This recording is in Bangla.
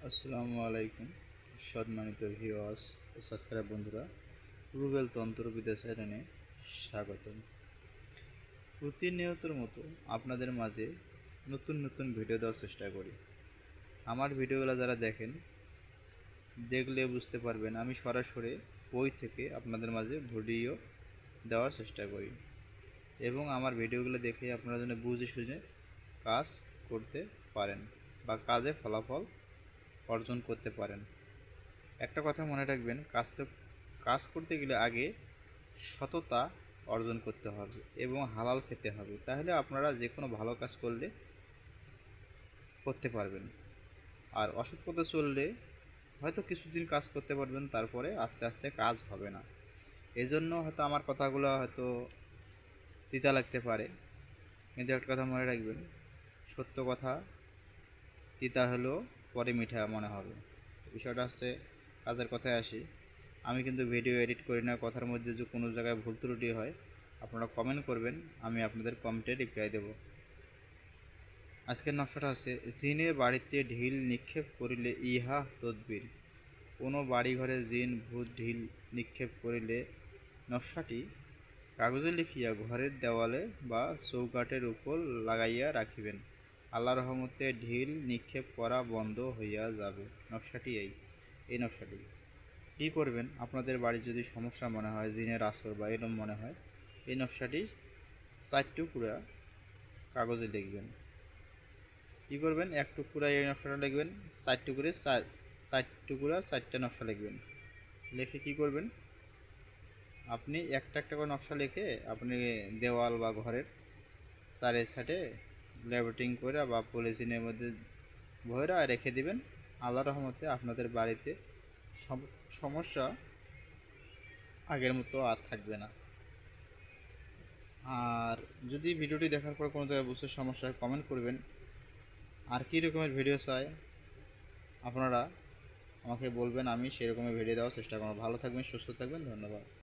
আসসালামু আলাইকুম সম্মানিত ভিউয়ার্স ও সাবস্ক্রাইব বন্ধুরা, রুবেল তন্ত্রবিদ্যা চ্যানেলে স্বাগতম। প্রতিনিয়তর মতো আপনাদের মাঝে নতুন নতুন ভিডিও দেওয়ার চেষ্টা করি। আমার ভিডিওগুলো যারা দেখলে বুঝতে পারবেন আমি সরাসরি বই থেকে আপনাদের মাঝে ভিডিও দেওয়ার চেষ্টা করি এবং আমার ভিডিওগুলো দেখে আপনারা যেন বুঝে সুঝে কাজ করতে পারেন বা কাজে ফলাফল অর্জন করতে পারেন। একটা কথা মনে রাখবেন, কাজ করতে গেলে আগে সততা অর্জন করতে হবে এবং হালাল খেতে হবে, তাহলে আপনারা যে কোনো ভালো কাজ করতে পারবেন। আর অসৎ পথে চললে হয়তো কিছুদিন কাজ করতে পারবেন, তারপরে আস্তে আস্তে কাজ হবে না। এজন্য হয়তো আমার কথাগুলো হয়তো তিতা লাগতে পারে, কিন্তু একটা কথা মনে রাখবেন, সত্য কথা তিতা হলেও পরে মিঠা মনে হবে। বিষয়টা হচ্ছে, কাজের কথায় আসি। আমি কিন্তু ভিডিও এডিট করি না, কথার মধ্যে যে কোনো জায়গায় ভুল ত্রুটি হয় আপনারা কমেন্ট করবেন, আমি আপনাদের কমেন্টে রিপ্লাই দেব। আজকের নকশাটা হচ্ছে, জিনের বাড়িতে ঢিল নিক্ষেপ করিলে ইহা তদবির। কোনো বাড়িঘরে জিন ভূত ঢিল নিক্ষেপ করিলে নকশাটি কাগজে লিখিয়া ঘরের দেওয়ালে বা চৌকাঠের উপর লাগাইয়া রাখিবেন। আল্লাহ রহমতে ঢিল নিক্ষেপ করা বন্ধ হইয়া যাবে। নকশাটি এই নকশাটি কী করবেন, আপনাদের বাড়ির যদি সমস্যা মনে হয়, জিনের আসর বা এরম মনে হয়, এই নকশাটি 4 টুকরা কাগজে লিখবেন। কী করবেন, 1 টুকরা এই নকশাটা লিখবেন, 4 টুকরে 4 টুকরা 4টা নকশা লিখবেন। লিখে কী করবেন, আপনি একটা একটা করে নকশা লিখে আপনি দেওয়াল বা ঘরের চারে সাইডে লেবেটিং করে বা পলিথিনের মধ্যে ভরে রেখে দিবেন। আল্লাহ রহমতে আপনাদের বাড়িতে সমস্যা আগের মতো আর থাকবে না। আর যদি ভিডিওটি দেখার পর কোনো জায়গায় বুঝতে সমস্যা হয় কমেন্ট করবেন। আর কী রকমের ভিডিও চাই আপনারা আমাকে বলবেন, আমি সেই রকমের ভিডিও দেওয়ার চেষ্টা করব। ভালো থাকবেন, সুস্থ থাকবেন, ধন্যবাদ।